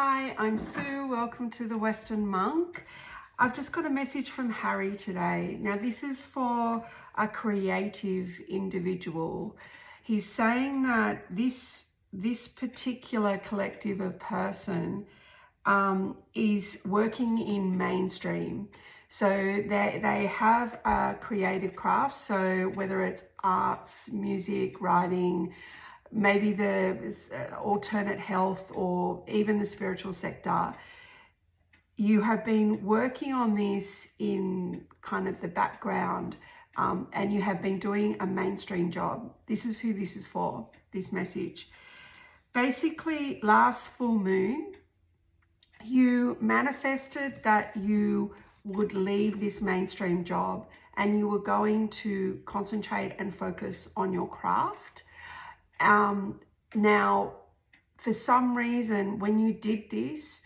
Hi, I'm Sue. Welcome to the Western Monk. I've just got a message from Harry today. Now, this is for a creative individual. He's saying that this particular collective of person is working in mainstream. So they have a creative craft. So whether it's arts, music, writing, maybe the alternate health, or even the spiritual sector, you have been working on this in kind of the background, and you have been doing a mainstream job. This is who this is for, this message. Basically, last full moon, you manifested that you would leave this mainstream job and you were going to concentrate and focus on your craft. Now, for some reason, when you did this,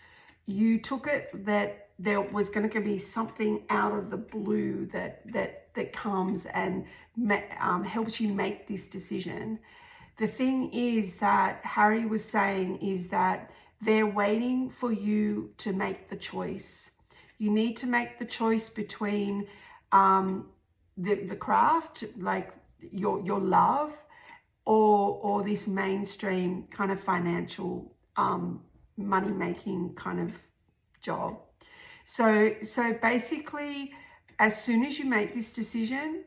you took it that there was going to be something out of the blue that comes and helps you make this decision. The thing is that Harry was saying is that they're waiting for you to make the choice. You need to make the choice between the craft, like your love, or this mainstream kind of financial money-making kind of job. So basically, as soon as you make this decision,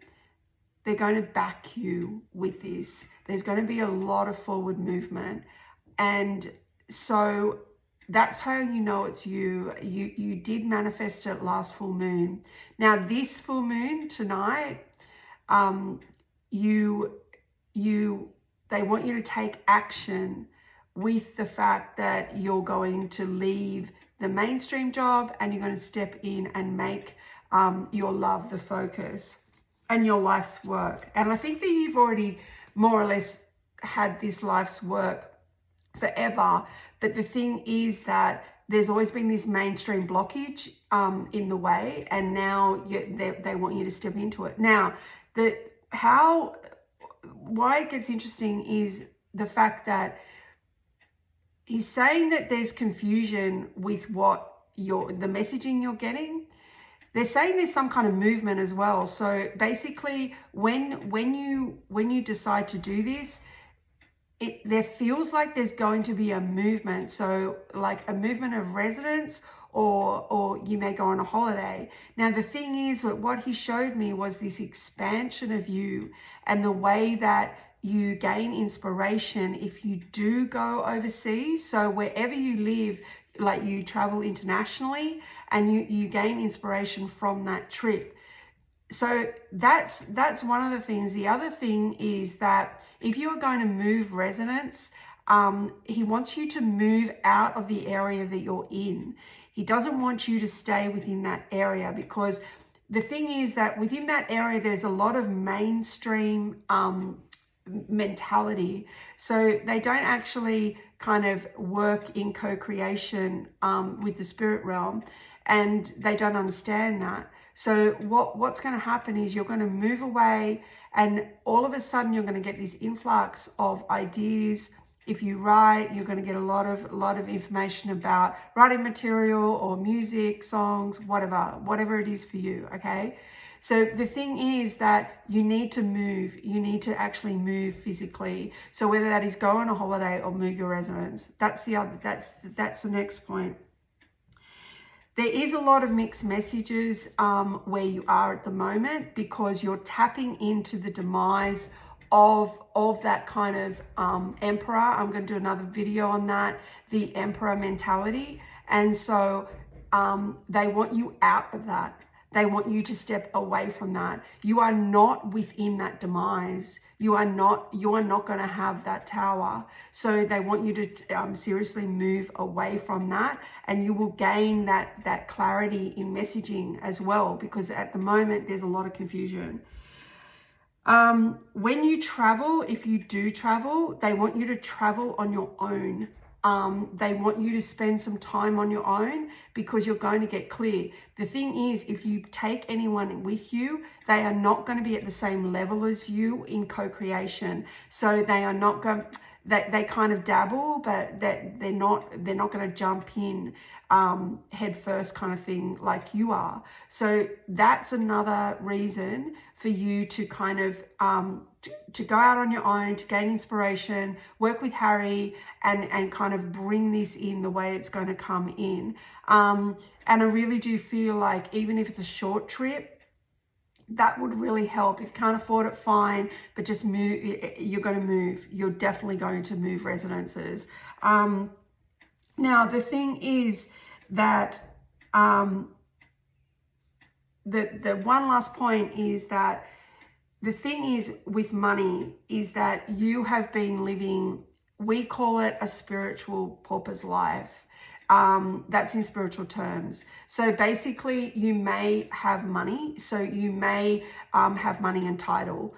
they're going to back you with this. There's going to be a lot of forward movement. And so that's how you know it's you. You did manifest it last full moon. Now, this full moon tonight, they want you to take action with the fact that you're going to leave the mainstream job and you're going to step in and make your love the focus and your life's work. And I think that you've already more or less had this life's work forever. But the thing is that there's always been this mainstream blockage in the way, and now they want you to step into it. Now, why it gets interesting is the fact that he's saying that there's confusion with the messaging you're getting. They're saying there's some kind of movement as well. So basically, when you decide to do this, there feels like there's going to be a movement. So like a movement of residents, or you may go on a holiday. Now, the thing is that what he showed me was this expansion of you and the way that you gain inspiration if you do go overseas. So wherever you live, like you travel internationally and you gain inspiration from that trip. So that's one of the things. The other thing is that if you are going to move residents, he wants you to move out of the area that you're in. He doesn't want you to stay within that area, because the thing is that within that area, there's a lot of mainstream mentality. So they don't actually kind of work in co-creation with the spirit realm, and they don't understand that. So what's going to happen is you're going to move away, and all of a sudden you're going to get this influx of ideas. If you write, you're going to get a lot of information about writing material or music, songs, whatever it is for you, okay? So the thing is that you need to move. You need to actually move physically. So whether that is go on a holiday or move your residence, that's the next point. There is a lot of mixed messages where you are at the moment, because you're tapping into the demise of that kind of emperor. I'm going to do another video on that, the emperor mentality. And so they want you out of that. They want you to step away from that. You are not within that demise. You are not going to have that tower. So they want you to seriously move away from that, and you will gain that clarity in messaging as well, because at the moment there's a lot of confusion. When you travel, if you do travel, they want you to travel on your own. They want you to spend some time on your own, because you're going to get clear. The thing is, if you take anyone with you, they are not going to be at the same level as you in co-creation. So they are not going, they kind of dabble, but that they're not going to jump in head first kind of thing like you are. So that's another reason for you to kind of to go out on your own, to gain inspiration, work with Harry, and kind of bring this in the way it's going to come in. And I really do feel like even if it's a short trip, that would really help. If you can't afford it, fine, but just move. You're going to move. You're definitely going to move residences. Now, the thing is that the one last point is that the thing is with money is that you have been living, we call it a spiritual pauper's life. That's in spiritual terms. So basically you may have money, so you may have money and title.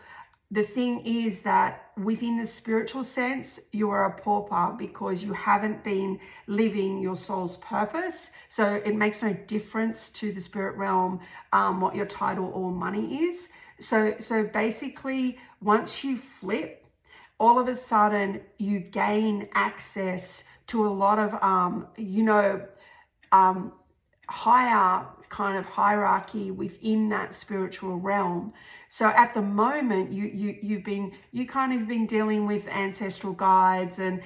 The thing is that within the spiritual sense, you are a pauper because you haven't been living your soul's purpose. So it makes no difference to the spirit realm what your title or money is. So basically, once you flip, all of a sudden you gain access to a lot of, higher kind of hierarchy within that spiritual realm. So at the moment, you kind of been dealing with ancestral guides and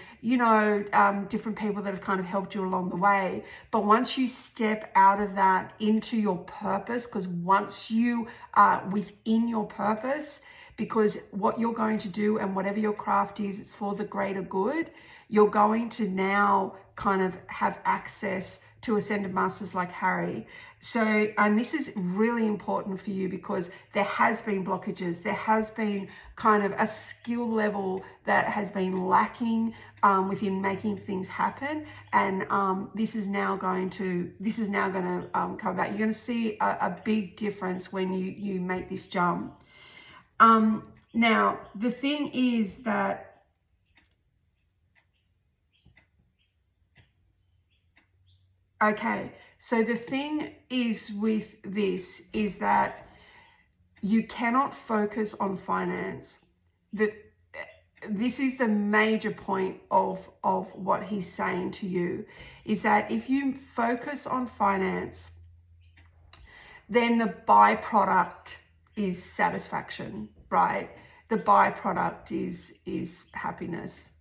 different people that have kind of helped you along the way. But once you step out of that into your purpose, because once you are within your purpose, because what you're going to do and whatever your craft is, it's for the greater good, you're going to now kind of have access to ascended masters like Harry. So, and this is really important for you because there has been blockages. There has been kind of a skill level that has been lacking within making things happen. And this is now going to come back. You're going to see a big difference when you make this jump. Now, the thing is that okay, so the thing is with this is that you cannot focus on finance. This is the major point of what he's saying to you, is that if you focus on finance, then the byproduct is satisfaction, right? The byproduct is happiness.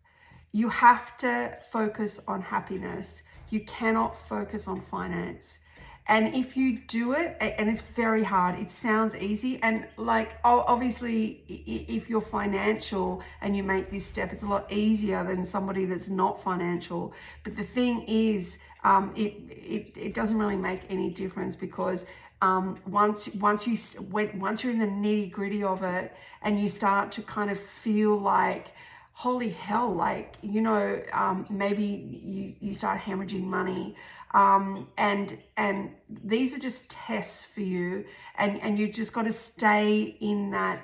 You have to focus on happiness. You cannot focus on finance. And if you do it, and it's very hard, it sounds easy. And like, obviously, if you're financial and you make this step, it's a lot easier than somebody that's not financial. But the thing is, it doesn't really make any difference because once you're in the nitty gritty of it and you start to kind of feel like, holy hell, like, maybe you start hemorrhaging money. And these are just tests for you. And you just got to stay in that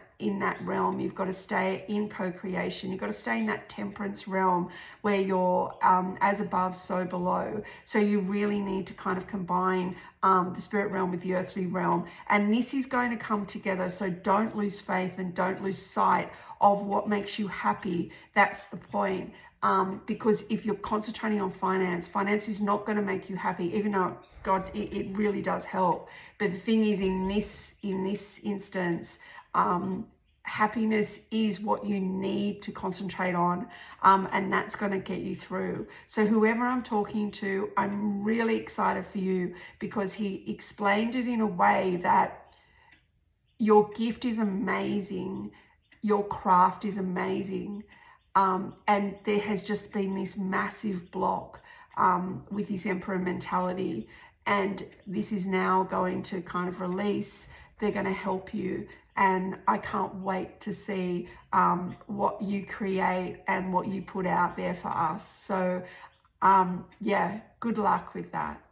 realm. You've got to stay in co-creation. You've got to stay in that temperance realm where you're as above, so below. So you really need to kind of combine the spirit realm with the earthly realm. And this is going to come together. So don't lose faith and don't lose sight of what makes you happy. That's the point. Because if you're concentrating on finance is not going to make you happy, even though God, it really does help. But the thing is, in this instance, happiness is what you need to concentrate on, and that's going to get you through. So whoever I'm talking to, I'm really excited for you because he explained it in a way that your gift is amazing, your craft is amazing. And there has just been this massive block with this emperor mentality, and this is now going to kind of release. They're going to help you, and I can't wait to see what you create and what you put out there for us. So yeah, good luck with that.